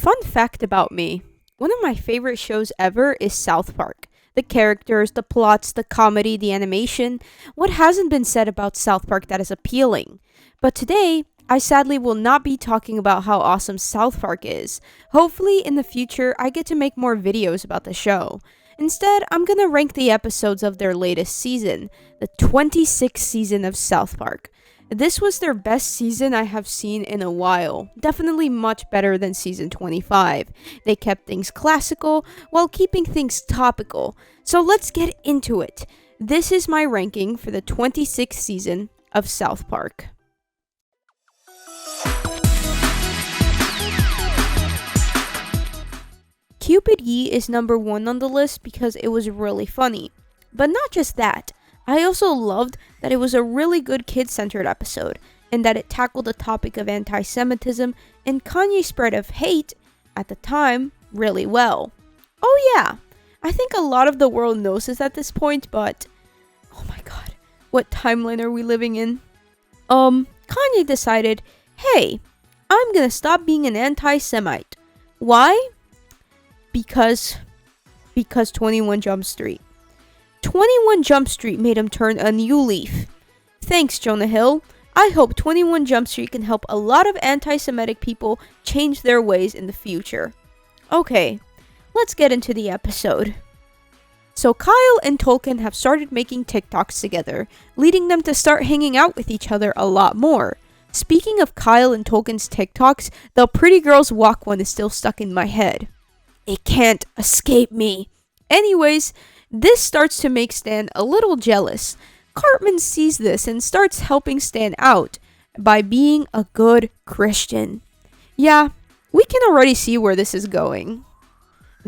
Fun fact about me: one of my favorite shows ever is South Park. The characters, the plots, the comedy, the animation. What hasn't been said about South Park that is appealing? But today, I sadly will not be talking about how awesome South Park is. Hopefully, in the future, I get to make more videos about the show. Instead, I'm gonna rank the episodes of their latest season, the 26th season of South Park. This was their best season I have seen in a while. Definitely much better than season 25. They kept things classical while keeping things topical. So let's get into it. This is my ranking for the 26th season of South Park. Cupid Ye is number 1 on the list because it was really funny. But not just that. I also loved that it was a really good kid-centered episode, and that it tackled the topic of anti-Semitism and Kanye's spread of hate, at the time, really well. Oh yeah, I think a lot of the world knows this at this point, but oh my god, what timeline are we living in? Kanye decided, hey, I'm gonna stop being an anti-Semite. Why? Because 21 Jump Street. 21 Jump Street made him turn a new leaf. Thanks, Jonah Hill. I hope 21 Jump Street can help a lot of anti-Semitic people change their ways in the future. Okay, let's get into the episode. So Kyle and Tolkien have started making TikToks together, leading them to start hanging out with each other a lot more. Speaking of Kyle and Tolkien's TikToks, the Pretty Girls Walk one is still stuck in my head. It can't escape me. Anyways, this starts to make Stan a little jealous. Cartman sees this and starts helping Stan out by being a good Christian. Yeah, we can already see where this is going.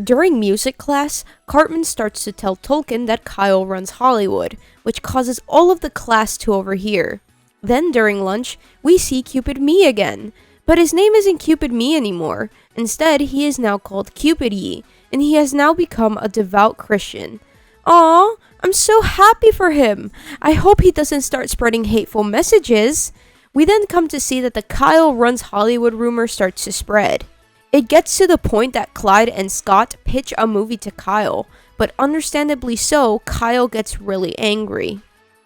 During music class, Cartman starts to tell Tolkien that Kyle runs Hollywood, which causes all of the class to overhear. Then during lunch, we see Cupid Ye again. But his name isn't Cupid Ye anymore. Instead, he is now called Cupid Ye, and he has now become a devout Christian. Aw, I'm so happy for him. I hope he doesn't start spreading hateful messages. We then come to see that the Kyle runs Hollywood rumor starts to spread. It gets to the point that Clyde and Scott pitch a movie to Kyle, but understandably so, Kyle gets really angry.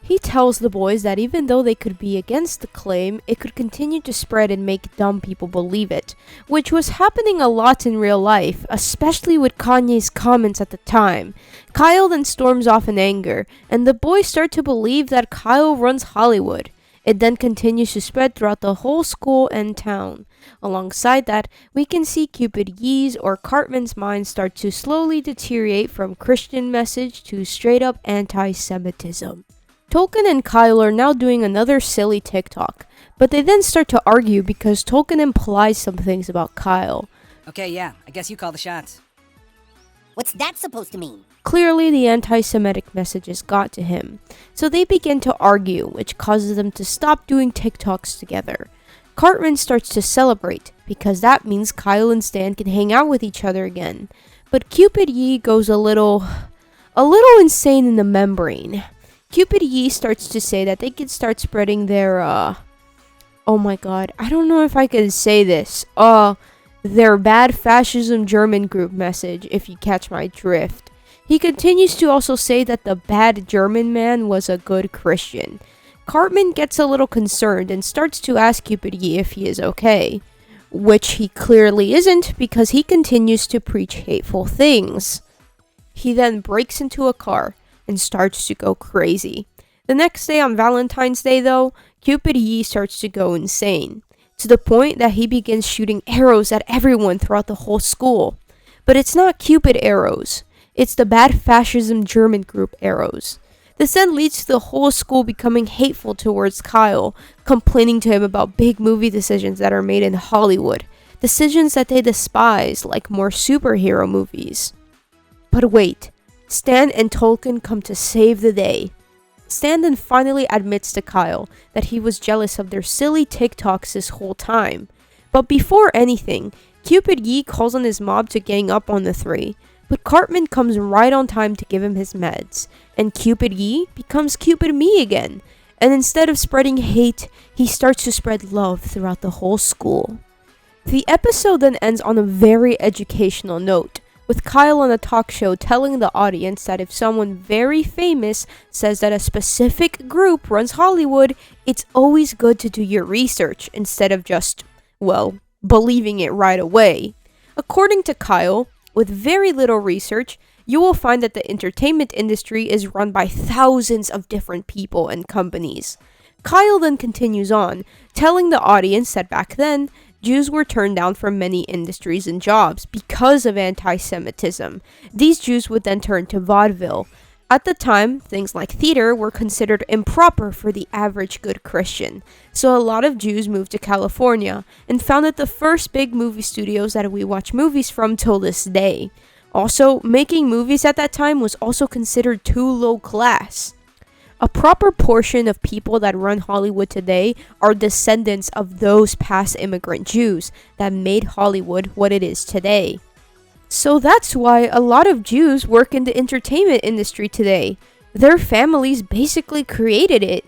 He tells the boys that even though they could be against the claim, it could continue to spread and make dumb people believe it, which was happening a lot in real life, especially with Kanye's comments at the time. Kyle then storms off in anger, and the boys start to believe that Kyle runs Hollywood. It then continues to spread throughout the whole school and town. Alongside that, we can see Cupid Ye's or Cartman's mind start to slowly deteriorate from Christian message to straight up anti-Semitism. Tolkien and Kyle are now doing another silly TikTok, but they then start to argue because Tolkien implies some things about Kyle. Okay, yeah, I guess you call the shots. What's that supposed to mean? Clearly, the anti-Semitic messages got to him, so they begin to argue, which causes them to stop doing TikToks together. Cartman starts to celebrate, because that means Kyle and Stan can hang out with each other again. But Cupid Ye goes a little insane in the membrane. Cupid Ye starts to say that they could start spreading their, oh my god, I don't know if I could say this, their bad fascism German group message, if you catch my drift. He continues to also say that the bad German man was a good Christian. Cartman gets a little concerned and starts to ask Cupid Ye if he is okay, which he clearly isn't because he continues to preach hateful things. He then breaks into a car and starts to go crazy. The next day on Valentine's Day though, Cupid Ye starts to go insane, to the point that he begins shooting arrows at everyone throughout the whole school. But it's not Cupid arrows, it's the bad fascism German group arrows. This then leads to the whole school becoming hateful towards Kyle, complaining to him about big movie decisions that are made in Hollywood, decisions that they despise, like more superhero movies. But wait, Stan and Tolkien come to save the day. Stan then finally admits to Kyle that he was jealous of their silly TikToks this whole time. But before anything, Cupid Ye calls on his mob to gang up on the three, but Cartman comes right on time to give him his meds, and Cupid Ye becomes Cupid Me again, and instead of spreading hate, he starts to spread love throughout the whole school. The episode then ends on a very educational note, with Kyle on a talk show telling the audience that if someone very famous says that a specific group runs Hollywood, it's always good to do your research instead of just, well, believing it right away. According to Kyle, with very little research, you will find that the entertainment industry is run by thousands of different people and companies. Kyle then continues on, telling the audience that back then, Jews were turned down from many industries and jobs because of anti-Semitism. These Jews would then turn to vaudeville. At the time, things like theater were considered improper for the average good Christian, so a lot of Jews moved to California and founded the first big movie studios that we watch movies from till this day. Also, making movies at that time was also considered too low class. A proper portion of people that run Hollywood today are descendants of those past immigrant Jews that made Hollywood what it is today. So that's why a lot of Jews work in the entertainment industry today. Their families basically created it.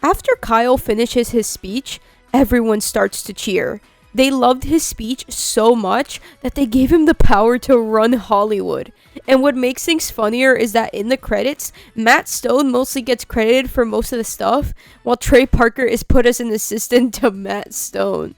After Kyle finishes his speech, everyone starts to cheer. They loved his speech so much that they gave him the power to run Hollywood. And what makes things funnier is that in the credits, Matt Stone mostly gets credited for most of the stuff, while Trey Parker is put as an assistant to Matt Stone.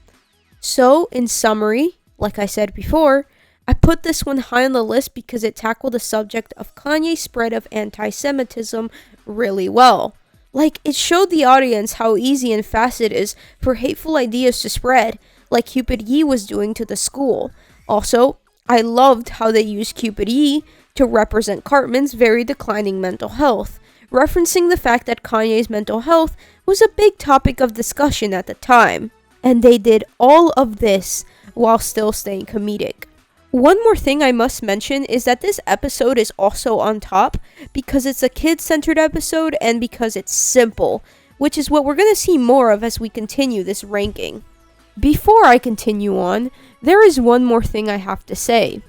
So, in summary, like I said before, I put this one high on the list because it tackled the subject of Kanye's spread of anti-Semitism really well. Like, it showed the audience how easy and fast it is for hateful ideas to spread, like Cupid Ye was doing to the school. Also, I loved how they used Cupid Ye to represent Cartman's very declining mental health, referencing the fact that Kanye's mental health was a big topic of discussion at the time. And they did all of this while still staying comedic. One more thing I must mention is that this episode is also on top because it's a kid-centered episode and because it's simple, which is what we're going to see more of as we continue this ranking. Before I continue on, there is one more thing I have to say.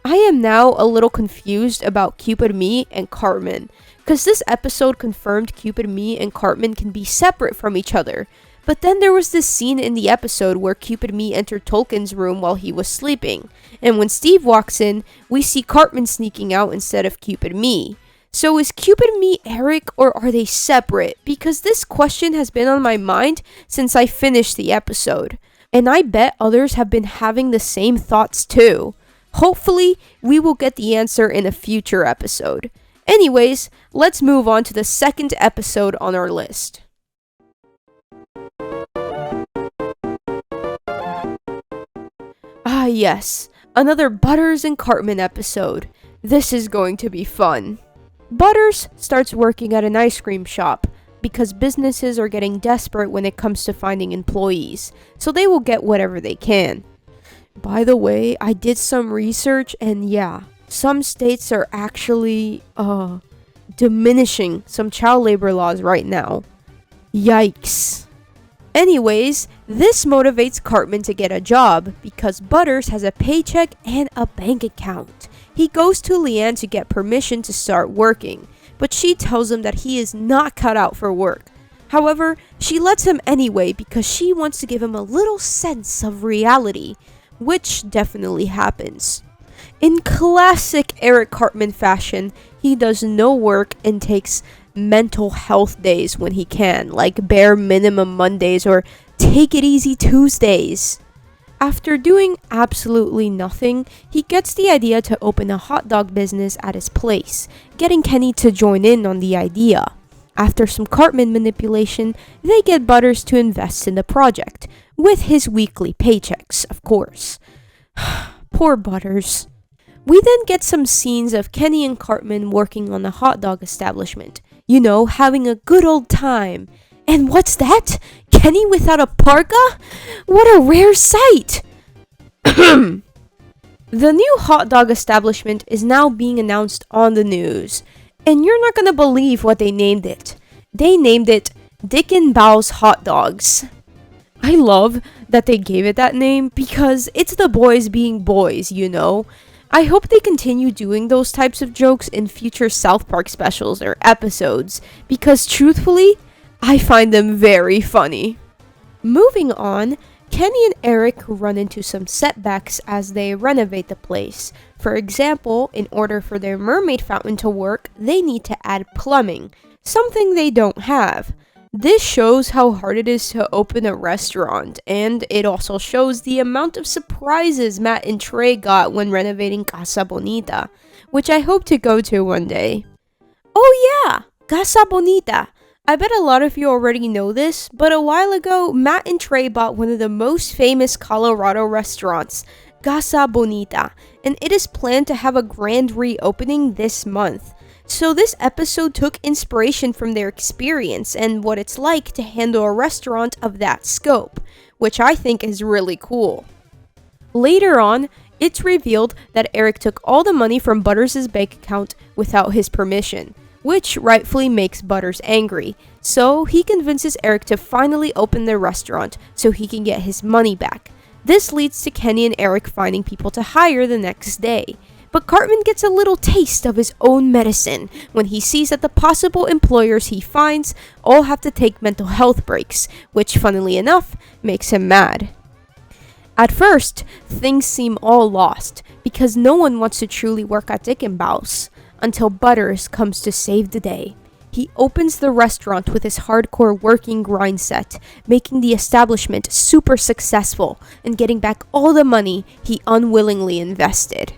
I am now a little confused about Cupid Ye and Cartman, because this episode confirmed Cupid Ye and Cartman can be separate from each other. But then there was this scene in the episode where Cupid Ye entered Tolkien's room while he was sleeping, and when Steve walks in, we see Cartman sneaking out instead of Cupid Ye. So is Cupid Ye Eric, or are they separate? Because this question has been on my mind since I finished the episode. And I bet others have been having the same thoughts too. Hopefully, we will get the answer in a future episode. Anyways, let's move on to the second episode on our list. Ah yes, another Butters and Cartman episode. This is going to be fun. Butters starts working at an ice cream shop because businesses are getting desperate when it comes to finding employees, so they will get whatever they can. By the way, I did some research and yeah, some states are actually, diminishing some child labor laws right now. Yikes. Anyways, this motivates Cartman to get a job because Butters has a paycheck and a bank account. He goes to Leanne to get permission to start working, but she tells him that he is not cut out for work. However, she lets him anyway because she wants to give him a little sense of reality, which definitely happens. In classic Eric Cartman fashion, he does no work and takes mental health days when he can, like bare minimum Mondays or take it easy Tuesdays. After doing absolutely nothing, he gets the idea to open a hot dog business at his place, getting Kenny to join in on the idea. After some Cartman manipulation, they get Butters to invest in the project, with his weekly paychecks, of course. Poor Butters. We then get some scenes of Kenny and Cartman working on the hot dog establishment. You know, having a good old time. And what's that? Kenny without a parka? What a rare sight! The new hot dog establishment is now being announced on the news. And you're not gonna believe what they named it. They named it DickinBaus Hotdogs. I love that they gave it that name because it's the boys being boys, you know? I hope they continue doing those types of jokes in future South Park specials or episodes because truthfully, I find them very funny. Moving on, Kenny and Eric run into some setbacks as they renovate the place. For example, in order for their mermaid fountain to work, they need to add plumbing, something they don't have. This shows how hard it is to open a restaurant, and it also shows the amount of surprises Matt and Trey got when renovating Casa Bonita, which I hope to go to one day. Oh yeah, Casa Bonita. I bet a lot of you already know this, but a while ago, Matt and Trey bought one of the most famous Colorado restaurants, Casa Bonita, and it is planned to have a grand reopening this month. So this episode took inspiration from their experience and what it's like to handle a restaurant of that scope, which I think is really cool. Later on, it's revealed that Eric took all the money from Butters' bank account without his permission, which rightfully makes Butters angry. So he convinces Eric to finally open the restaurant so he can get his money back. This leads to Kenny and Eric finding people to hire the next day. But Cartman gets a little taste of his own medicine when he sees that the possible employers he finds all have to take mental health breaks, which funnily enough makes him mad. At first, things seem all lost because no one wants to truly work at DickinBaus until Butters comes to save the day. He opens the restaurant with his hardcore working grind set, making the establishment super successful and getting back all the money he unwillingly invested.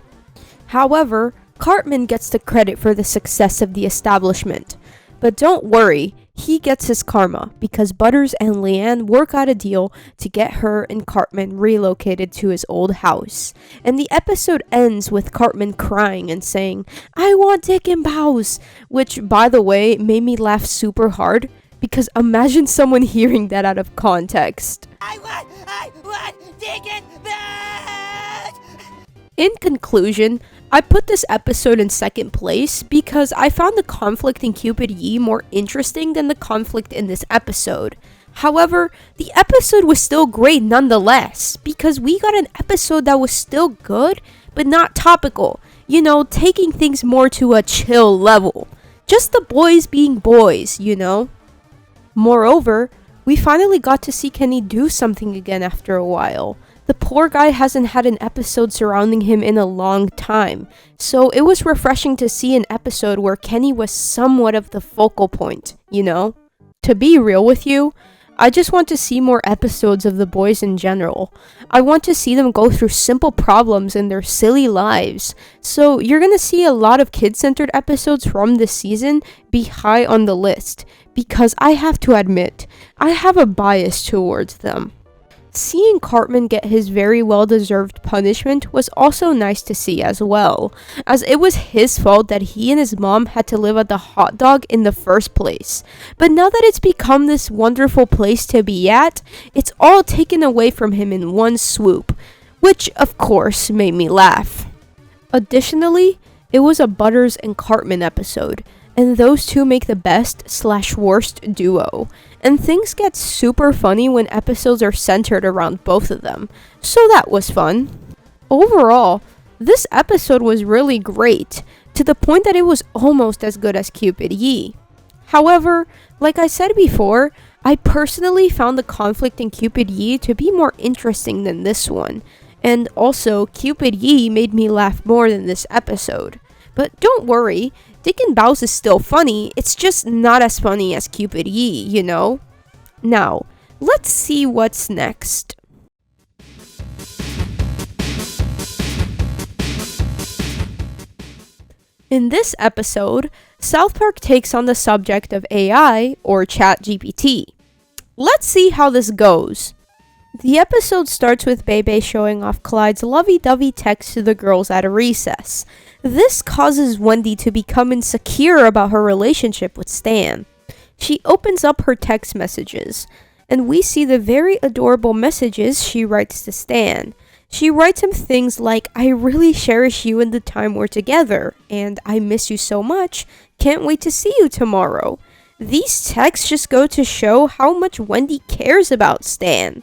However, Cartman gets the credit for the success of the establishment. But don't worry, he gets his karma because Butters and Leanne work out a deal to get her and Cartman relocated to his old house. And the episode ends with Cartman crying and saying, "I want DickinBaus," which, by the way, made me laugh super hard because imagine someone hearing that out of context. I want DickinBaus! In conclusion, I put this episode in second place because I found the conflict in Cupid Ye more interesting than the conflict in this episode. However, the episode was still great nonetheless because we got an episode that was still good but not topical, taking things more to a chill level. Just the boys being boys, Moreover, we finally got to see Kenny do something again after a while. The poor guy hasn't had an episode surrounding him in a long time, so it was refreshing to see an episode where Kenny was somewhat of the focal point, To be real with you, I just want to see more episodes of the boys in general. I want to see them go through simple problems in their silly lives, so you're gonna see a lot of kid-centered episodes from this season be high on the list, because I have to admit, I have a bias towards them. Seeing Cartman get his very well-deserved punishment was also nice to see as well, as it was his fault that he and his mom had to live at the hot dog in the first place. But now that it's become this wonderful place to be at, it's all taken away from him in one swoop, which of course made me laugh. Additionally, it was a Butters and Cartman episode, and those two make the best/worst duo. And things get super funny when episodes are centered around both of them, so that was fun. Overall, this episode was really great, to the point that it was almost as good as Cupid Ye. However, like I said before, I personally found the conflict in Cupid Ye to be more interesting than this one, and also Cupid Ye made me laugh more than this episode. But don't worry, DickinBaus is still funny, it's just not as funny as Cupid Ye, Now, let's see what's next. In this episode, South Park takes on the subject of AI, or ChatGPT. Let's see how this goes. The episode starts with Bebe showing off Clyde's lovey-dovey text to the girls at a recess. This causes Wendy to become insecure about her relationship with Stan. She opens up her text messages, and we see the very adorable messages she writes to Stan. She writes him things like, "I really cherish you in the time we're together," and "I miss you so much, can't wait to see you tomorrow." These texts just go to show how much Wendy cares about Stan.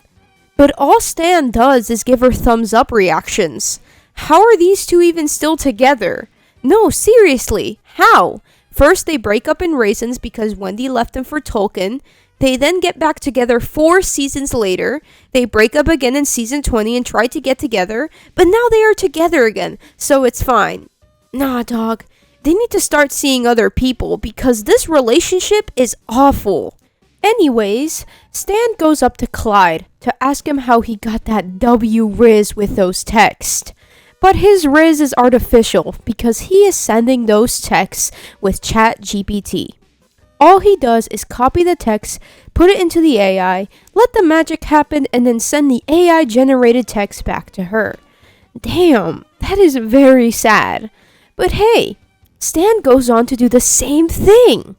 But all Stan does is give her thumbs up reactions. How are these two even still together? No, seriously, how? First, they break up in Raisins because Wendy left him for Tolkien. They then get back together 4 seasons later. They break up again in season 20 and try to get together, but now they are together again, so it's fine. Nah, dog. They need to start seeing other people because this relationship is awful. Anyways, Stan goes up to Clyde to ask him how he got that W Riz with those texts. But his Riz is artificial because he is sending those texts with ChatGPT. All he does is copy the text, put it into the AI, let the magic happen, and then send the AI generated text back to her. Damn, that is very sad. But hey, Stan goes on to do the same thing.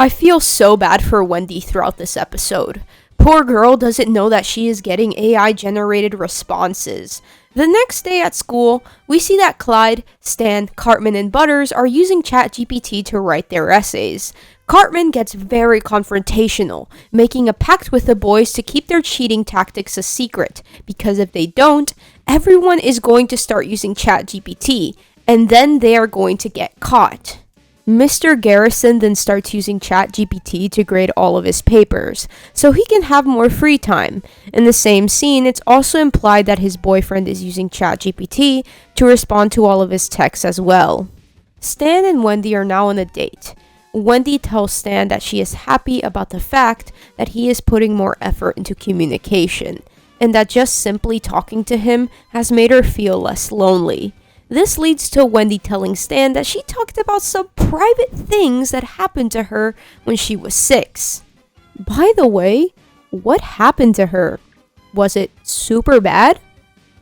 I feel so bad for Wendy throughout this episode. Poor girl doesn't know that she is getting AI generated responses. The next day at school, we see that Clyde, Stan, Cartman, and Butters are using ChatGPT to write their essays. Cartman gets very confrontational, making a pact with the boys to keep their cheating tactics a secret, because if they don't, everyone is going to start using ChatGPT, and then they are going to get caught. Mr. Garrison then starts using ChatGPT to grade all of his papers, so he can have more free time. In the same scene, it's also implied that his boyfriend is using ChatGPT to respond to all of his texts as well. Stan and Wendy are now on a date. Wendy tells Stan that she is happy about the fact that he is putting more effort into communication, and that just simply talking to him has made her feel less lonely. This leads to Wendy telling Stan that she talked about some private things that happened to her when she was 6. By the way, what happened to her? Was it super bad?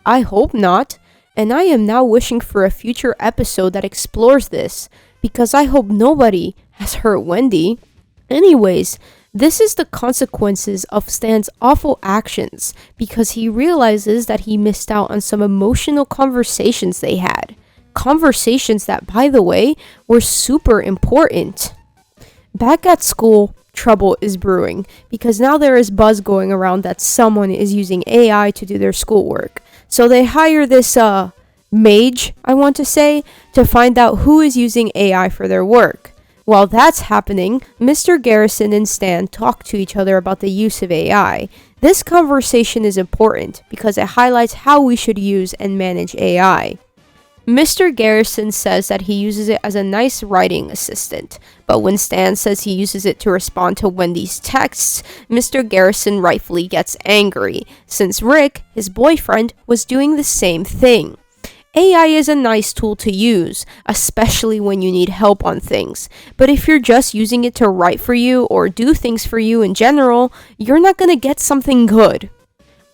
I hope not, and I am now wishing for a future episode that explores this, because I hope nobody has hurt Wendy. Anyways, this is the consequences of Stan's awful actions because he realizes that he missed out on some emotional conversations they had. Conversations that, by the way, were super important. Back at school, trouble is brewing because now there is buzz going around that someone is using AI to do their schoolwork. So they hire this mage, I want to say, to find out who is using AI for their work. While that's happening, Mr. Garrison and Stan talk to each other about the use of AI. This conversation is important because it highlights how we should use and manage AI. Mr. Garrison says that he uses it as a nice writing assistant, but when Stan says he uses it to respond to Wendy's texts, Mr. Garrison rightfully gets angry, since Rick, his boyfriend, was doing the same thing. AI is a nice tool to use, especially when you need help on things. But if you're just using it to write for you or do things for you in general, you're not going to get something good.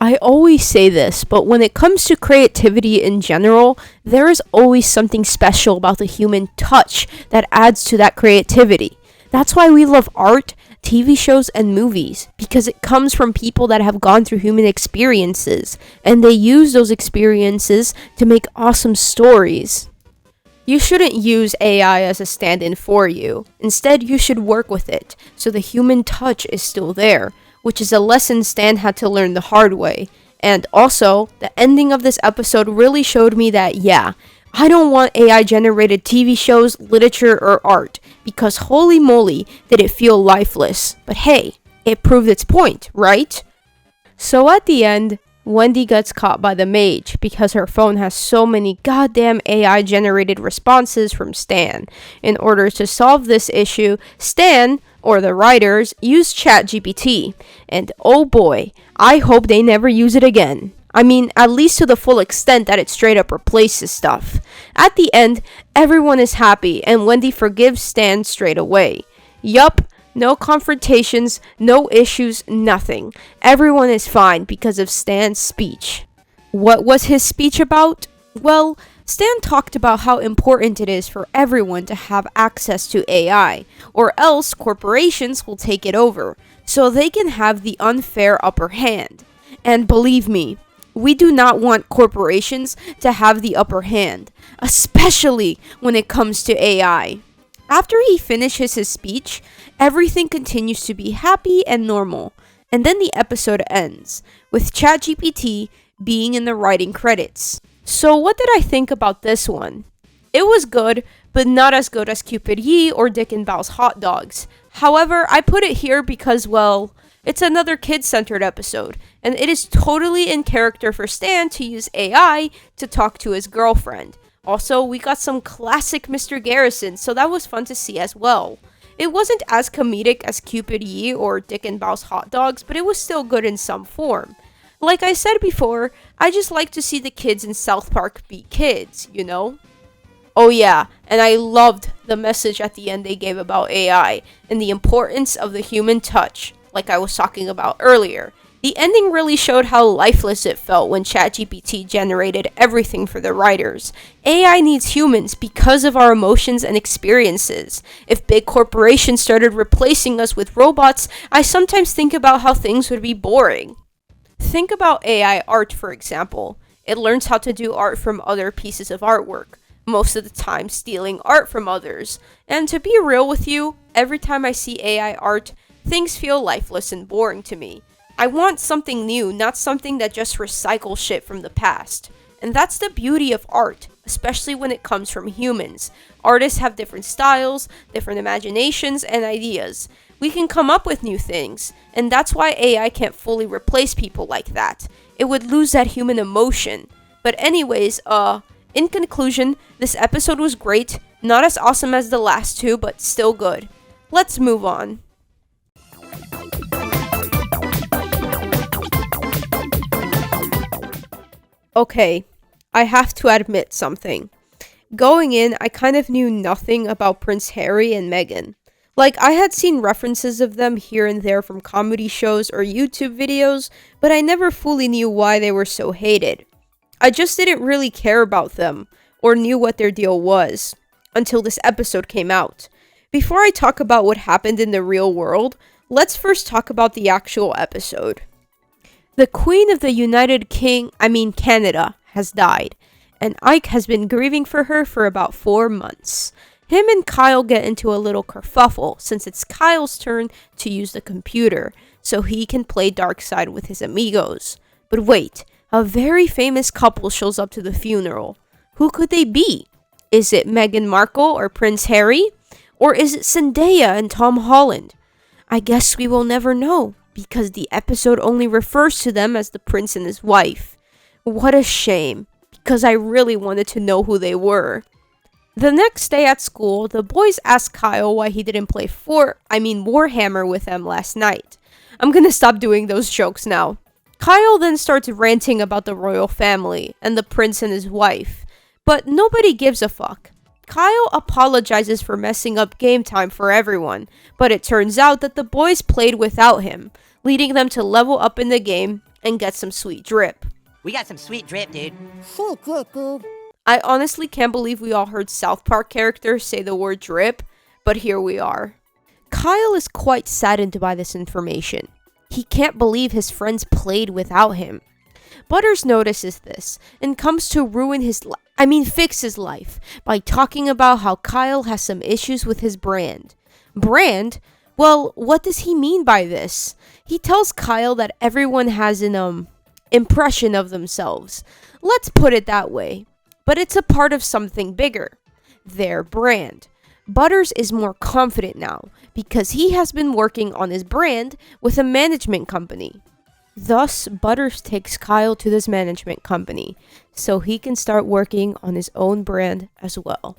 I always say this, but when it comes to creativity in general, there is always something special about the human touch that adds to that creativity. That's why we love art, TV shows, and movies, because it comes from people that have gone through human experiences, and they use those experiences to make awesome stories. You shouldn't use AI as a stand-in for you. Instead, you should work with it, so the human touch is still there, which is a lesson Stan had to learn the hard way. And also, the ending of this episode really showed me that, yeah, I don't want AI-generated TV shows, literature, or art, because holy moly, did it feel lifeless. But hey, it proved its point, right? So at the end, Wendy gets caught by the mage because her phone has so many goddamn AI-generated responses from Stan. In order to solve this issue, Stan, or the writers, use ChatGPT. And oh boy, I hope they never use it again. I mean, at least to the full extent that it straight up replaces stuff. At the end, everyone is happy and Wendy forgives Stan straight away. Yup, no confrontations, no issues, nothing. Everyone is fine because of Stan's speech. What was his speech about? Well, Stan talked about how important it is for everyone to have access to AI, or else corporations will take it over, so they can have the unfair upper hand. And believe me, we do not want corporations to have the upper hand, especially when it comes to AI. After he finishes his speech, everything continues to be happy and normal, and then the episode ends, with ChatGPT being in the writing credits. So what did I think about this one? It was good, but not as good as Cupid Ye or DickinBaus Hotdogs. However, I put it here because, well, it's another kid-centered episode, and it is totally in character for Stan to use AI to talk to his girlfriend. Also, we got some classic Mr. Garrison, so that was fun to see as well. It wasn't as comedic as Cupid Ye or DickinBaus Hotdogs, but it was still good in some form. Like I said before, I just like to see the kids in South Park be kids, you know? Oh yeah, and I loved the message at the end they gave about AI and the importance of the human touch, like I was talking about earlier. The ending really showed how lifeless it felt when ChatGPT generated everything for the writers. AI needs humans because of our emotions and experiences. If big corporations started replacing us with robots, I sometimes think about how things would be boring. Think about AI art, for example. It learns how to do art from other pieces of artwork, most of the time stealing art from others. And to be real with you, every time I see AI art, things feel lifeless and boring to me. I want something new, not something that just recycles shit from the past. And that's the beauty of art, especially when it comes from humans. Artists have different styles, different imaginations, and ideas. We can come up with new things, and that's why AI can't fully replace people like that. It would lose that human emotion. But anyways, in conclusion, this episode was great. Not as awesome as the last two, but still good. Let's move on. Okay, I have to admit something. Going in, I kind of knew nothing about Prince Harry and Meghan. Like, I had seen references of them here and there from comedy shows or YouTube videos, but I never fully knew why they were so hated. I just didn't really care about them, or knew what their deal was, until this episode came out. Before I talk about what happened in the real world, let's first talk about the actual episode. The Queen of the Canada, has died, and Ike has been grieving for her for about 4 months. Him and Kyle get into a little kerfuffle since it's Kyle's turn to use the computer, so he can play Darkseid with his amigos. But wait, a very famous couple shows up to the funeral. Who could they be? Is it Meghan Markle or Prince Harry? Or is it Zendaya and Tom Holland? I guess we will never know, because the episode only refers to them as the prince and his wife. What a shame, because I really wanted to know who they were. The next day at school, the boys asked Kyle why he didn't play Warhammer with them last night. I'm gonna stop doing those jokes now. Kyle then starts ranting about the royal family and the prince and his wife, but nobody gives a fuck. Kyle apologizes for messing up game time for everyone, but it turns out that the boys played without him, leading them to level up in the game and get some sweet drip. We got some sweet drip, dude. Sweet drip, dude. I honestly can't believe we all heard South Park characters say the word drip, but here we are. Kyle is quite saddened by this information. He can't believe his friends played without him. Butters notices this and comes to fix his life by talking about how Kyle has some issues with his brand. Brand? Well, what does he mean by this? He tells Kyle that everyone has an impression of themselves. Let's put it that way. But it's a part of something bigger. Their brand. Butters is more confident now because he has been working on his brand with a management company. Thus, Butters takes Kyle to this management company so he can start working on his own brand as well.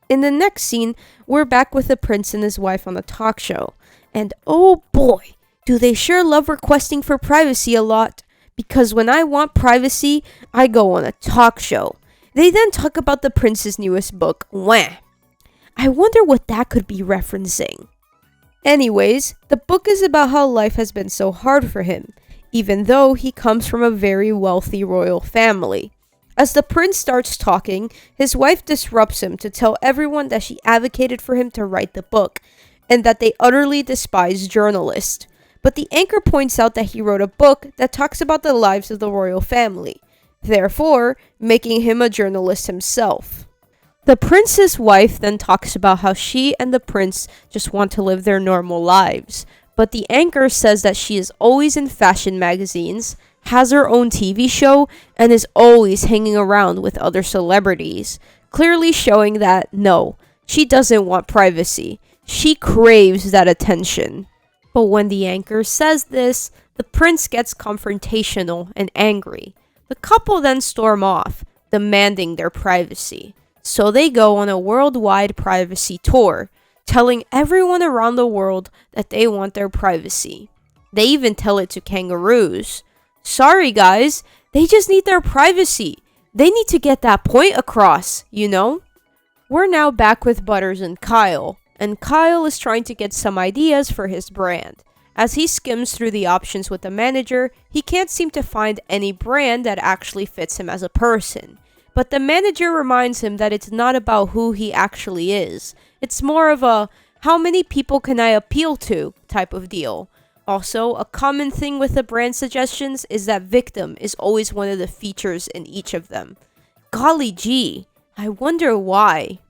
In the next scene, we're back with the prince and his wife on a talk show. And oh boy, do they sure love requesting for privacy a lot. Because when I want privacy, I go on a talk show. They then talk about the prince's newest book, Wah. I wonder what that could be referencing. Anyways, the book is about how life has been so hard for him, even though he comes from a very wealthy royal family. As the prince starts talking, his wife disrupts him to tell everyone that she advocated for him to write the book, and that they utterly despise journalists. But the anchor points out that he wrote a book that talks about the lives of the royal family, therefore making him a journalist himself. The prince's wife then talks about how she and the prince just want to live their normal lives, but the anchor says that she is always in fashion magazines, has her own TV show, and is always hanging around with other celebrities, clearly showing that, no, she doesn't want privacy. She craves that attention. But when the anchor says this, the prince gets confrontational and angry. The couple then storm off, demanding their privacy. So they go on a worldwide privacy tour, telling everyone around the world that they want their privacy. They even tell it to kangaroos. Sorry guys, they just need their privacy. They need to get that point across, you know? We're now back with Butters and Kyle is trying to get some ideas for his brand. As he skims through the options with the manager, he can't seem to find any brand that actually fits him as a person. But the manager reminds him that it's not about who he actually is. It's more of a, how many people can I appeal to type of deal. Also, a common thing with the brand suggestions is that victim is always one of the features in each of them. Golly gee, I wonder why.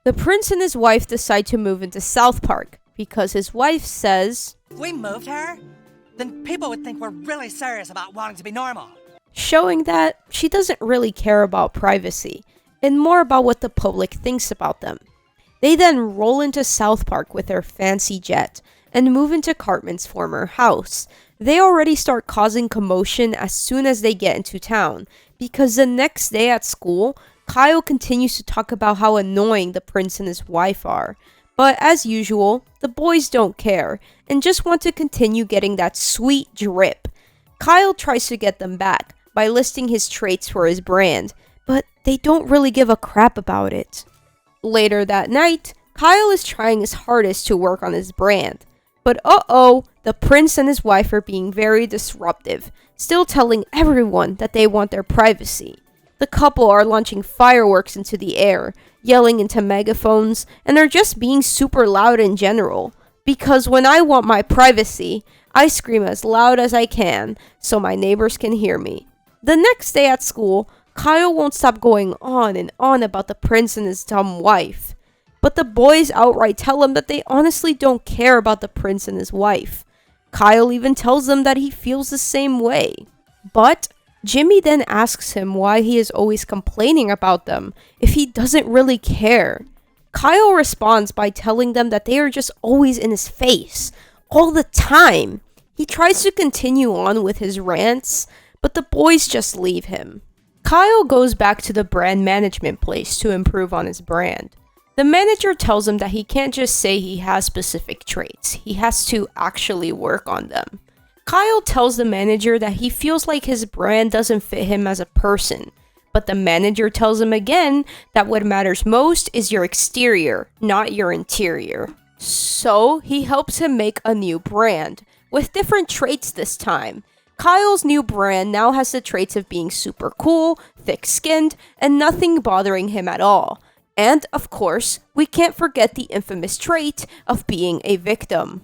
The prince and his wife decide to move into South Park because his wife says, If we moved her, then people would think we're really serious about wanting to be normal. showing that she doesn't really care about privacy and more about what the public thinks about them. They then roll into South Park with their fancy jet and move into Cartman's former house. They already start causing commotion as soon as they get into town, because the next day at school, Kyle continues to talk about how annoying the prince and his wife are. But as usual, the boys don't care and just want to continue getting that sweet drip. Kyle tries to get them back by listing his traits for his brand, but they don't really give a crap about it. Later that night, Kyle is trying his hardest to work on his brand. But the prince and his wife are being very disruptive, still telling everyone that they want their privacy. The couple are launching fireworks into the air, yelling into megaphones, and are just being super loud in general. Because when I want my privacy, I scream as loud as I can so my neighbors can hear me. The next day at school, Kyle won't stop going on and on about the prince and his dumb wife. But the boys outright tell him that they honestly don't care about the prince and his wife. Kyle even tells them that he feels the same way. But Jimmy then asks him why he is always complaining about them if he doesn't really care. Kyle responds by telling them that they are just always in his face, all the time. He tries to continue on with his rants, but the boys just leave him. Kyle goes back to the brand management place to improve on his brand. The manager tells him that he can't just say he has specific traits, he has to actually work on them. Kyle tells the manager that he feels like his brand doesn't fit him as a person, but the manager tells him again that what matters most is your exterior, not your interior. So he helps him make a new brand, with different traits this time. Kyle's new brand now has the traits of being super cool, thick-skinned, and nothing bothering him at all. And, of course, we can't forget the infamous trait of being a victim.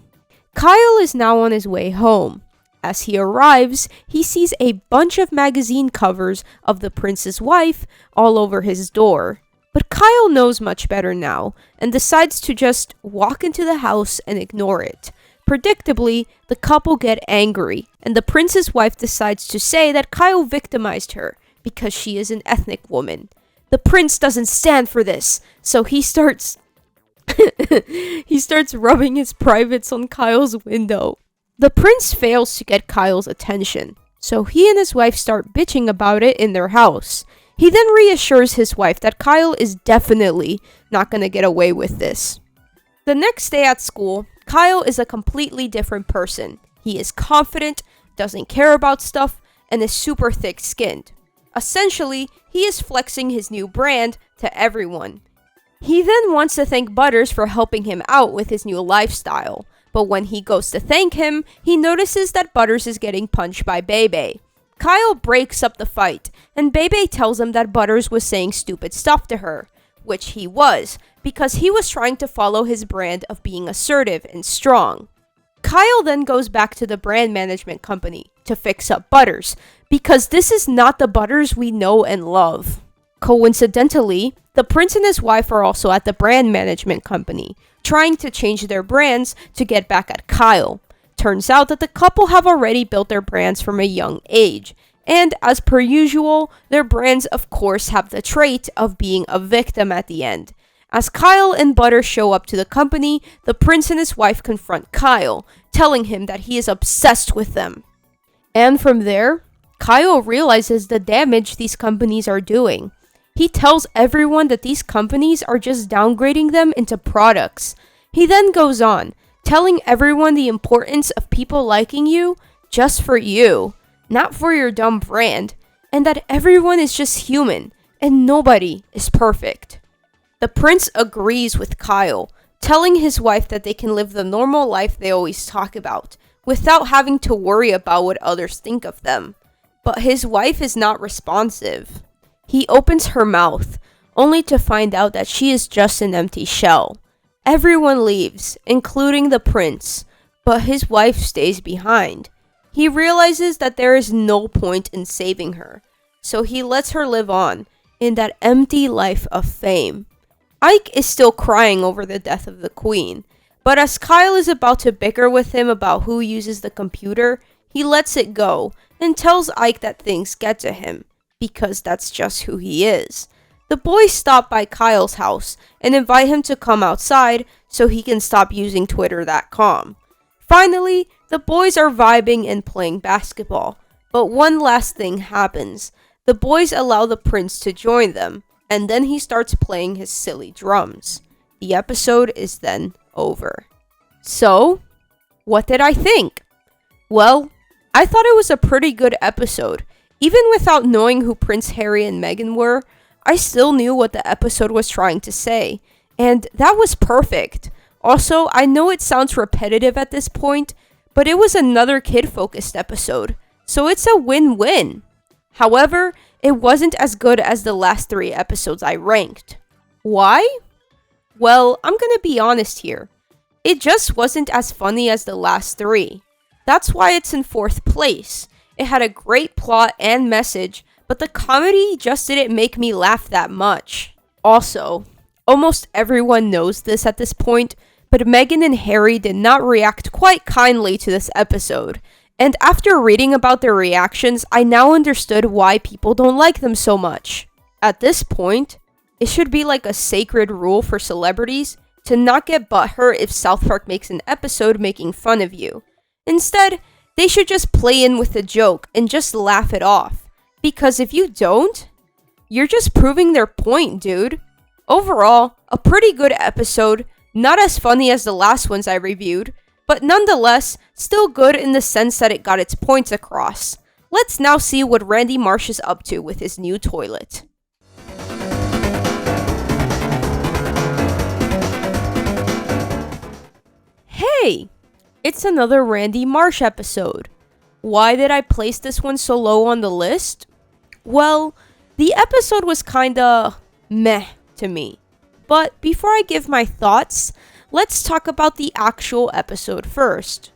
Kyle is now on his way home. As he arrives, he sees a bunch of magazine covers of the prince's wife all over his door. But Kyle knows much better now, and decides to just walk into the house and ignore it. Predictably, the couple get angry, and the prince's wife decides to say that Kyle victimized her because she is an ethnic woman. The prince doesn't stand for this, so he starts rubbing his privates on Kyle's window. The prince fails to get Kyle's attention, so he and his wife start bitching about it in their house. He then reassures his wife that Kyle is definitely not gonna get away with this. The next day at school, Kyle is a completely different person. He is confident, doesn't care about stuff, and is super thick-skinned. Essentially, he is flexing his new brand to everyone. He then wants to thank Butters for helping him out with his new lifestyle, but when he goes to thank him, he notices that Butters is getting punched by Bebe. Kyle breaks up the fight, and Bebe tells him that Butters was saying stupid stuff to her, which he was, because he was trying to follow his brand of being assertive and strong. Kyle then goes back to the brand management company to fix up Butters, because this is not the Butters we know and love. Coincidentally, the prince and his wife are also at the brand management company, trying to change their brands to get back at Kyle. Turns out that the couple have already built their brands from a young age, and as per usual, their brands of course have the trait of being a victim at the end. As Kyle and Butter show up to the company, the prince and his wife confront Kyle, telling him that he is obsessed with them. And from there, Kyle realizes the damage these companies are doing. He tells everyone that these companies are just downgrading them into products. He then goes on, telling everyone the importance of people liking you just for you, not for your dumb brand, and that everyone is just human and nobody is perfect. The prince agrees with Kyle, telling his wife that they can live the normal life they always talk about, without having to worry about what others think of them. But his wife is not responsive. He opens her mouth, only to find out that she is just an empty shell. Everyone leaves, including the prince, but his wife stays behind. He realizes that there is no point in saving her, so he lets her live on in that empty life of fame. Ike is still crying over the death of the queen, but as Kyle is about to bicker with him about who uses the computer, he lets it go and tells Ike that things get to him, because that's just who he is. The boys stop by Kyle's house and invite him to come outside so he can stop using Twitter.com. Finally, the boys are vibing and playing basketball, but one last thing happens. The boys allow the prince to join them, and then he starts playing his silly drums. The episode is then over. So, what did I think? Well, I thought it was a pretty good episode. Even without knowing who Prince Harry and Meghan were, I still knew what the episode was trying to say, and that was perfect. Also, I know it sounds repetitive at this point, but it was another kid-focused episode, so it's a win-win. However, it wasn't as good as the last 3 episodes I ranked. Why? Well, I'm gonna be honest here. It just wasn't as funny as the last 3. That's why it's in 4th place. It had a great plot and message, but the comedy just didn't make me laugh that much. Also, almost everyone knows this at this point, but Meghan and Harry did not react quite kindly to this episode. And after reading about their reactions, I now understood why people don't like them so much. At this point, it should be like a sacred rule for celebrities to not get butthurt if South Park makes an episode making fun of you. Instead, they should just play in with the joke and just laugh it off. Because if you don't, you're just proving their point, dude. Overall, a pretty good episode, not as funny as the last ones I reviewed, but nonetheless, still good in the sense that it got its points across. Let's now see what Randy Marsh is up to with his new toilet. Hey! It's another Randy Marsh episode. Why did I place this one so low on the list? Well, the episode was kinda meh to me. But before I give my thoughts, let's talk about the actual episode first.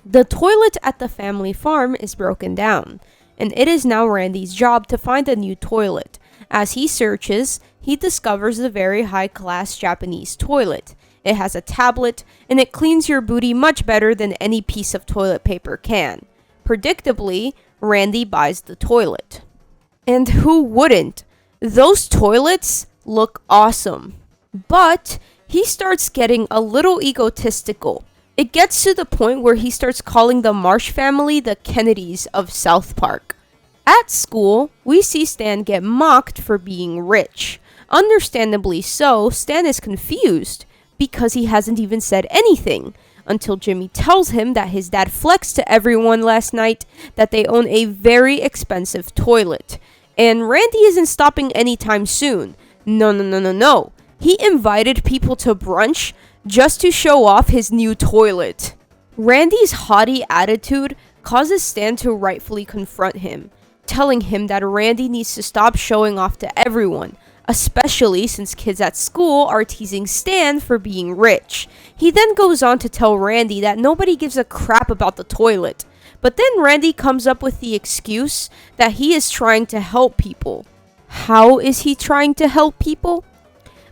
The toilet at the family farm is broken down, and it is now Randy's job to find a new toilet. As he searches, he discovers the very high-class Japanese toilet. It has a tablet, and it cleans your booty much better than any piece of toilet paper can. Predictably, Randy buys the toilet. And who wouldn't? Those toilets look awesome. But he starts getting a little egotistical. It gets to the point where he starts calling the Marsh family the Kennedys of South Park. At school, we see Stan get mocked for being rich. Understandably so, Stan is confused because he hasn't even said anything until Jimmy tells him that his dad flexed to everyone last night that they own a very expensive toilet. And Randy isn't stopping anytime soon. No. He invited people to brunch just to show off his new toilet. Randy's haughty attitude causes Stan to rightfully confront him, telling him that Randy needs to stop showing off to everyone, especially since kids at school are teasing Stan for being rich. He then goes on to tell Randy that nobody gives a crap about the toilet, but then Randy comes up with the excuse that he is trying to help people. How is he trying to help people?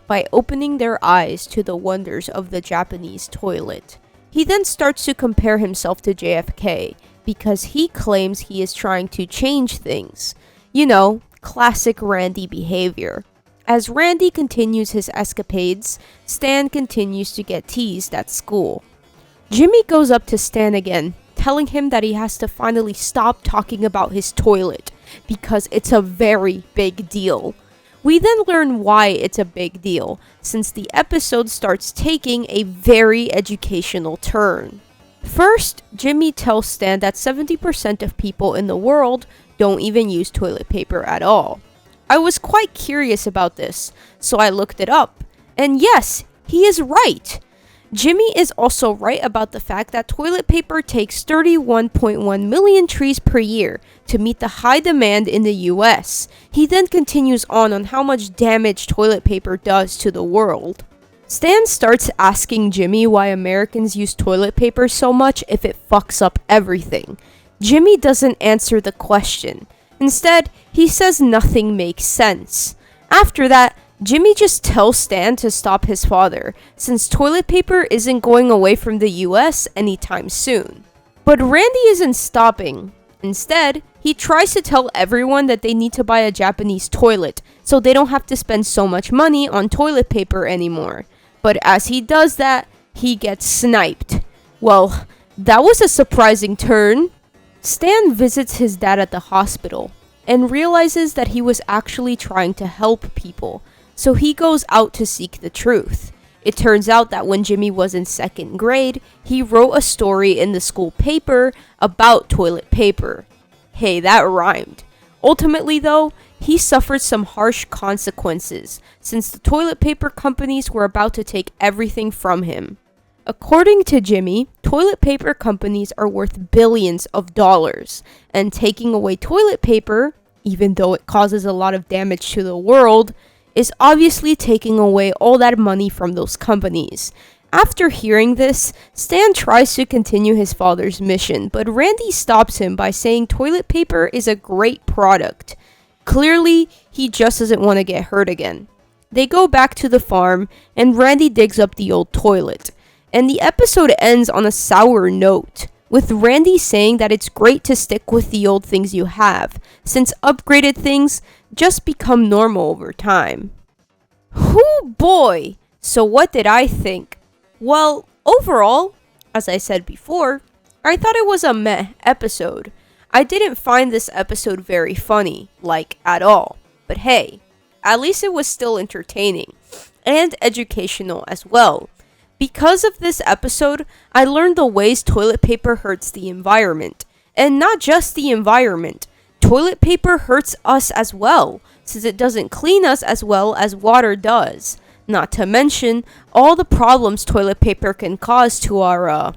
By opening their eyes to the wonders of the Japanese toilet. He then starts to compare himself to JFK because he claims he is trying to change things. You know, classic Randy behavior. As Randy continues his escapades, Stan continues to get teased at school. Jimmy goes up to Stan again, telling him that he has to finally stop talking about his toilet because it's a very big deal. We then learn why it's a big deal, since the episode starts taking a very educational turn. First, Jimmy tells Stan that 70% of people in the world don't even use toilet paper at all. I was quite curious about this, so I looked it up. And yes, he is right. Jimmy is also right about the fact that toilet paper takes 31.1 million trees per year to meet the high demand in the US. He then continues on how much damage toilet paper does to the world. Stan starts asking Jimmy why Americans use toilet paper so much if it fucks up everything. Jimmy doesn't answer the question. Instead, he says nothing makes sense. After that, Jimmy just tells Stan to stop his father, since toilet paper isn't going away from the US anytime soon. But Randy isn't stopping. Instead, he tries to tell everyone that they need to buy a Japanese toilet, so they don't have to spend so much money on toilet paper anymore. But as he does that, he gets sniped. Well, that was a surprising turn. Stan visits his dad at the hospital and realizes that he was actually trying to help people, so he goes out to seek the truth. It turns out that when Jimmy was in 2nd grade, he wrote a story in the school paper about toilet paper. Hey, that rhymed. Ultimately though, he suffered some harsh consequences, since the toilet paper companies were about to take everything from him. According to Jimmy, toilet paper companies are worth billions of dollars, and taking away toilet paper, even though it causes a lot of damage to the world, is obviously taking away all that money from those companies. After hearing this, Stan tries to continue his father's mission, but Randy stops him by saying toilet paper is a great product. Clearly, he just doesn't want to get hurt again. They go back to the farm, and Randy digs up the old toilet. And the episode ends on a sour note, with Randy saying that it's great to stick with the old things you have, since upgraded things just become normal over time. Hoo boy! So what did I think? Well, overall, as I said before, I thought it was a meh episode. I didn't find this episode very funny, like at all. But hey, at least it was still entertaining, and educational as well. Because of this episode, I learned the ways toilet paper hurts the environment. And not just the environment. Toilet paper hurts us as well, since it doesn't clean us as well as water does. Not to mention all the problems toilet paper can cause to our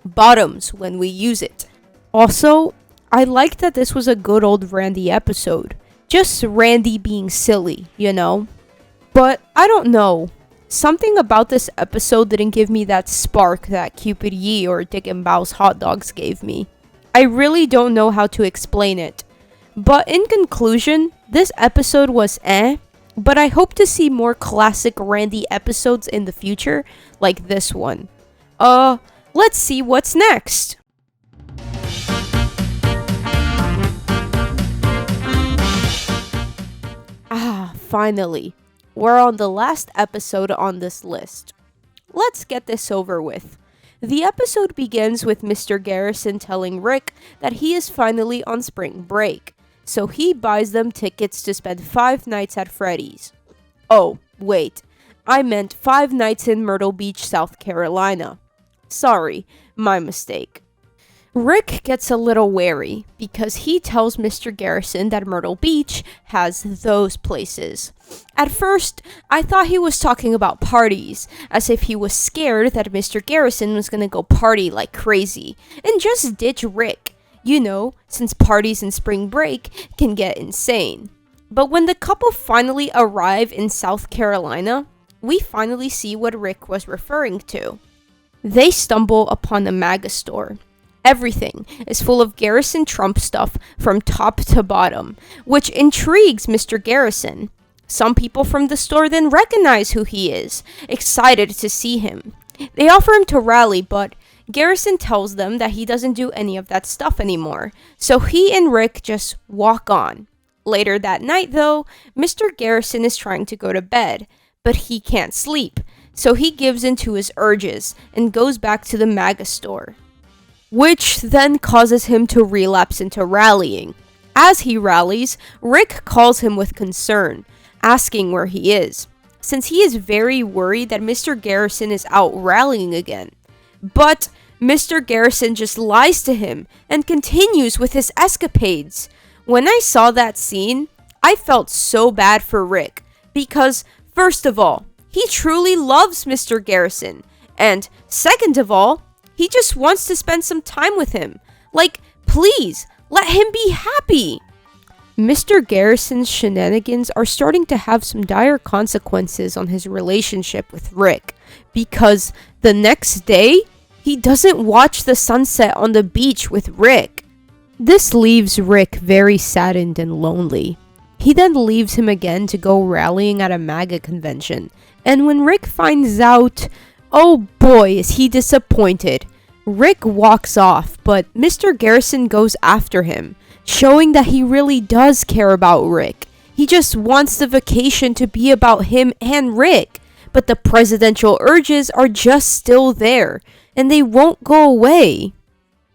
bottoms when we use it. Also, I liked that this was a good old Randy episode. Just Randy being silly, you know? But I don't know. Something about this episode didn't give me that spark that Cupid Ye or DickinBaus Hotdogs gave me. I really don't know how to explain it. But in conclusion, this episode was but I hope to see more classic Randy episodes in the future, like this one. Let's see what's next! Finally. We're on the last episode on this list. Let's get this over with. The episode begins with Mr. Garrison telling Rick that he is finally on spring break, so he buys them tickets to spend 5 nights at Freddy's. Oh, wait, I meant 5 nights in Myrtle Beach, South Carolina. Sorry, my mistake. Rick gets a little wary because he tells Mr. Garrison that Myrtle Beach has those places. At first, I thought he was talking about parties, as if he was scared that Mr. Garrison was gonna go party like crazy and just ditch Rick, you know, since parties in spring break can get insane. But when the couple finally arrive in South Carolina, we finally see what Rick was referring to. They stumble upon a MAGA store. Everything is full of Garrison Trump stuff from top to bottom, which intrigues Mr. Garrison. Some people from the store then recognize who he is, excited to see him. They offer him to rally, but Garrison tells them that he doesn't do any of that stuff anymore, so he and Rick just walk on. Later that night, though, Mr. Garrison is trying to go to bed, but he can't sleep, so he gives in to his urges and goes back to the MAGA store, which then causes him to relapse into rallying. As he rallies, Rick calls him with concern, asking where he is, since he is very worried that Mr. Garrison is out rallying again. But Mr. Garrison just lies to him and continues with his escapades. When I saw that scene, I felt so bad for Rick, because first of all, he truly loves Mr. Garrison, and second of all, he just wants to spend some time with him. Like, please, let him be happy. Mr. Garrison's shenanigans are starting to have some dire consequences on his relationship with Rick, because the next day, he doesn't watch the sunset on the beach with Rick. This leaves Rick very saddened and lonely. He then leaves him again to go rallying at a MAGA convention, and when Rick finds out, oh boy is he disappointed. Rick walks off, but Mr. Garrison goes after him, showing that he really does care about Rick. He just wants the vacation to be about him and Rick, but the presidential urges are just still there, and they won't go away.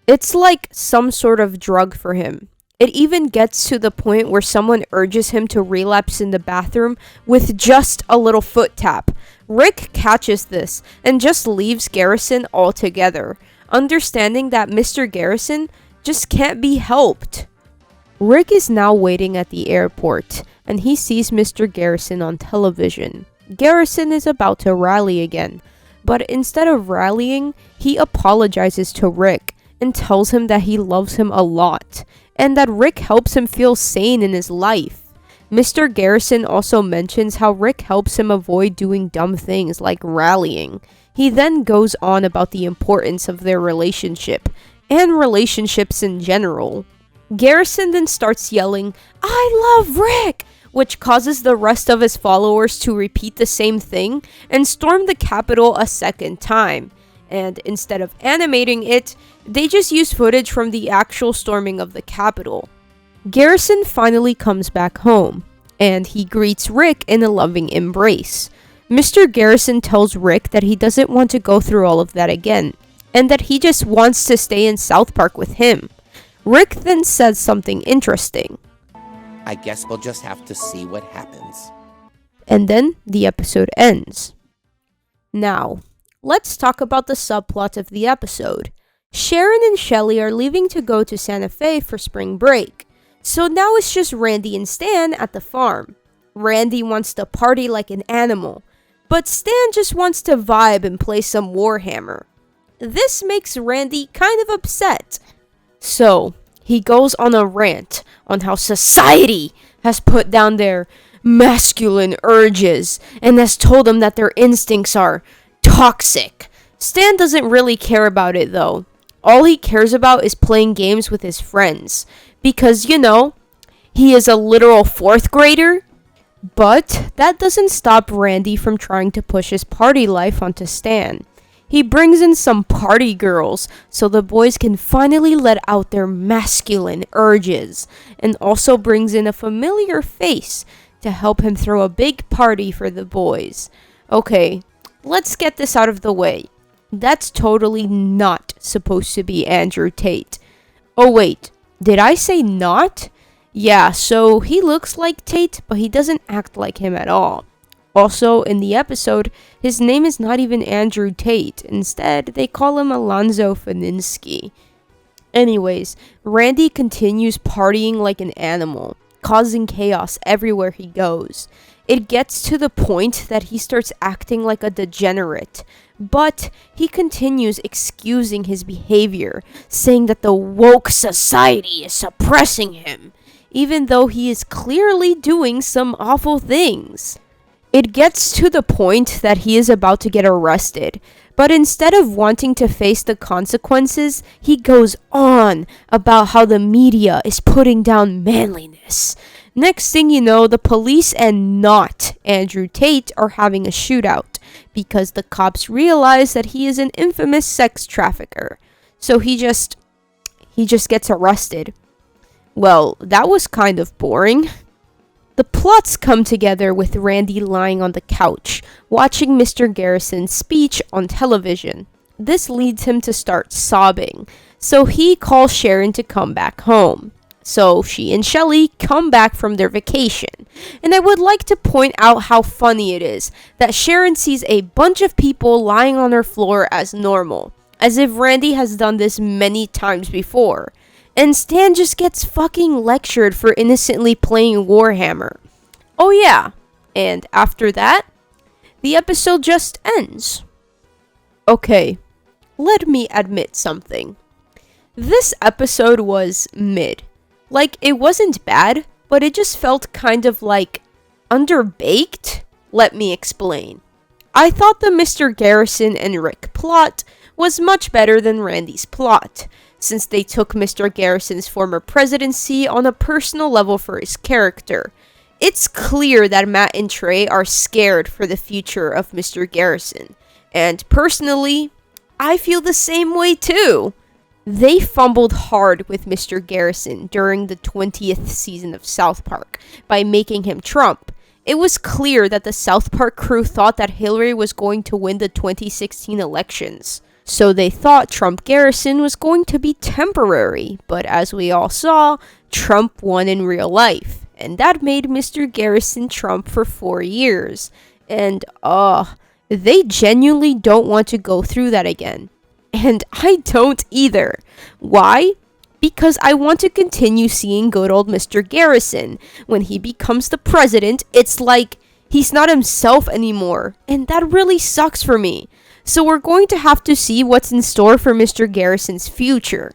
It's like some sort of drug for him. It even gets to the point where someone urges him to relapse in the bathroom with just a little foot tap. Rick catches this and just leaves Garrison altogether, understanding that Mr. Garrison just can't be helped. Rick is now waiting at the airport, and he sees Mr. Garrison on television. Garrison is about to rally again, but instead of rallying, he apologizes to Rick and tells him that he loves him a lot, and that Rick helps him feel sane in his life. Mr. Garrison also mentions how Rick helps him avoid doing dumb things like rallying. He then goes on about the importance of their relationship, and relationships in general. Garrison then starts yelling, "I love Rick!" which causes the rest of his followers to repeat the same thing and storm the Capitol a second time. And instead of animating it, they just use footage from the actual storming of the Capitol. Garrison finally comes back home, and he greets Rick in a loving embrace. Mr. Garrison tells Rick that he doesn't want to go through all of that again, and that he just wants to stay in South Park with him. Rick then says something interesting. I guess we'll just have to see what happens. And then the episode ends. Now, let's talk about the subplot of the episode. Sharon and Shelly are leaving to go to Santa Fe for spring break. So now it's just Randy and Stan at the farm. Randy wants to party like an animal, but Stan just wants to vibe and play some Warhammer. This makes Randy kind of upset. So, he goes on a rant on how society has put down their masculine urges and has told them that their instincts are toxic. Stan doesn't really care about it though. All he cares about is playing games with his friends. Because, you know, he is a literal 4th grader. But that doesn't stop Randy from trying to push his party life onto Stan. He brings in some party girls so the boys can finally let out their masculine urges, and also brings in a familiar face to help him throw a big party for the boys. Okay, let's get this out of the way. That's totally not supposed to be Andrew Tate. Oh wait, did I say not? Yeah, so he looks like Tate, but he doesn't act like him at all. Also, in the episode, his name is not even Andrew Tate. Instead, they call him Alonzo Faninsky. Anyways, Randy continues partying like an animal, causing chaos everywhere he goes. It gets to the point that he starts acting like a degenerate, but he continues excusing his behavior, saying that the woke society is suppressing him, even though he is clearly doing some awful things. It gets to the point that he is about to get arrested, but instead of wanting to face the consequences, he goes on about how the media is putting down manliness. Next thing you know, the police and not Andrew Tate are having a shootout, because the cops realize that he is an infamous sex trafficker. So he just gets arrested. Well, that was kind of boring. The plots come together with Randy lying on the couch, watching Mr. Garrison's speech on television. This leads him to start sobbing, so he calls Sharon to come back home. So she and Shelly come back from their vacation. And I would like to point out how funny it is that Sharon sees a bunch of people lying on her floor as normal, as if Randy has done this many times before. And Stan just gets fucking lectured for innocently playing Warhammer. Oh yeah, and after that, the episode just ends. Okay, let me admit something. This episode was mid. Like, it wasn't bad, but it just felt kind of like underbaked? Let me explain. I thought the Mr. Garrison and Rick plot was much better than Randy's plot, since they took Mr. Garrison's former presidency on a personal level for his character. It's clear that Matt and Trey are scared for the future of Mr. Garrison, and personally, I feel the same way too. They fumbled hard with Mr. Garrison during the 20th season of South Park by making him Trump. It was clear that the South Park crew thought that Hillary was going to win the 2016 elections. So they thought Trump Garrison was going to be temporary, but as we all saw, Trump won in real life. And that made Mr. Garrison Trump for 4 years. And, they genuinely don't want to go through that again. And I don't either. Why? Because I want to continue seeing good old Mr. Garrison. When he becomes the president, it's like he's not himself anymore. And that really sucks for me. So we're going to have to see what's in store for Mr. Garrison's future.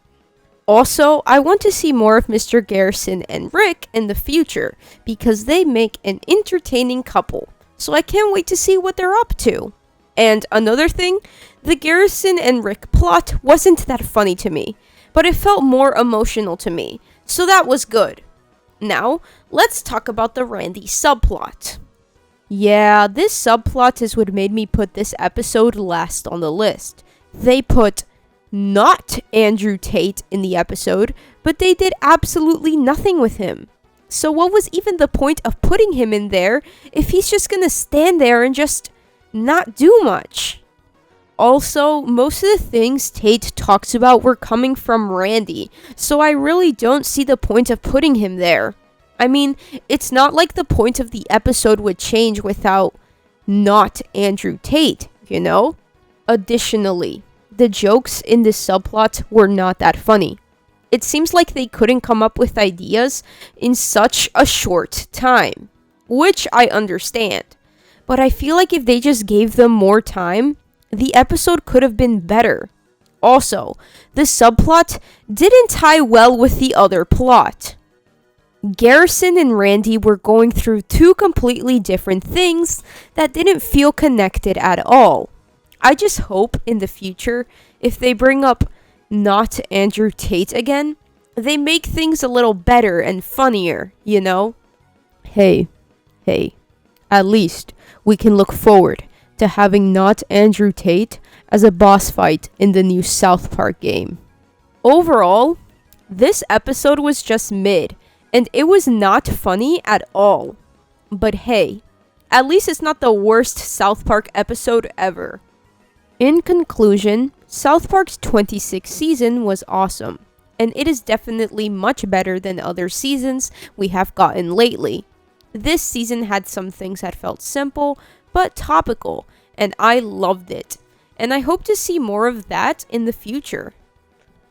Also, I want to see more of Mr. Garrison and Rick in the future because they make an entertaining couple. So I can't wait to see what they're up to. And another thing, the Garrison and Rick plot wasn't that funny to me, but it felt more emotional to me, so that was good. Now, let's talk about the Randy subplot. Yeah, this subplot is what made me put this episode last on the list. They put not Andrew Tate in the episode, but they did absolutely nothing with him. So what was even the point of putting him in there if he's just gonna stand there and just not do much? Also, most of the things Tate talks about were coming from Randy, so I really don't see the point of putting him there. I mean, it's not like the point of the episode would change without not Andrew Tate, you know? Additionally, the jokes in this subplot were not that funny. It seems like they couldn't come up with ideas in such a short time, which I understand. But I feel like if they just gave them more time, the episode could have been better. Also, the subplot didn't tie well with the other plot. Garrison and Randy were going through two completely different things that didn't feel connected at all. I just hope in the future, if they bring up not Andrew Tate again, they make things a little better and funnier, you know? Hey, at least we can look forward to having not Andrew Tate as a boss fight in the new South Park game. Overall, this episode was just mid, and it was not funny at all. But hey, at least it's not the worst South Park episode ever. In conclusion, South Park's 26th season was awesome, and it is definitely much better than other seasons we have gotten lately. This season had some things that felt simple, but topical, and I loved it, and I hope to see more of that in the future.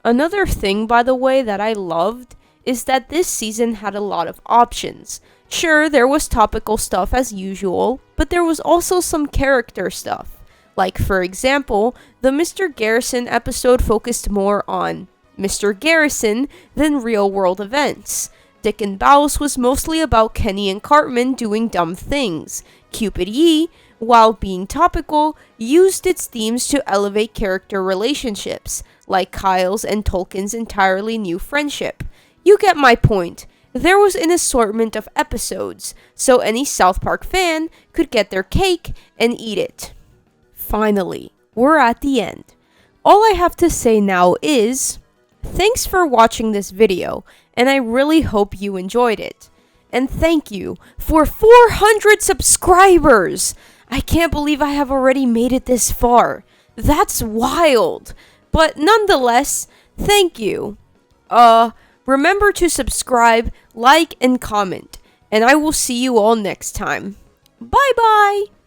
Another thing, by the way, that I loved is that this season had a lot of options. Sure, there was topical stuff as usual, but there was also some character stuff. Like, for example, the Mr. Garrison episode focused more on Mr. Garrison than real-world events. DickinBaus was mostly about Kenny and Cartman doing dumb things. Cupid Ye, while being topical, used its themes to elevate character relationships, like Kyle's and Tolkien's entirely new friendship. You get my point. There was an assortment of episodes, so any South Park fan could get their cake and eat it. Finally, we're at the end. All I have to say now is, thanks for watching this video, and I really hope you enjoyed it. And thank you for 400 subscribers! I can't believe I have already made it this far. That's wild. But nonetheless, thank you. Remember to subscribe, like, and comment. And I will see you all next time. Bye bye!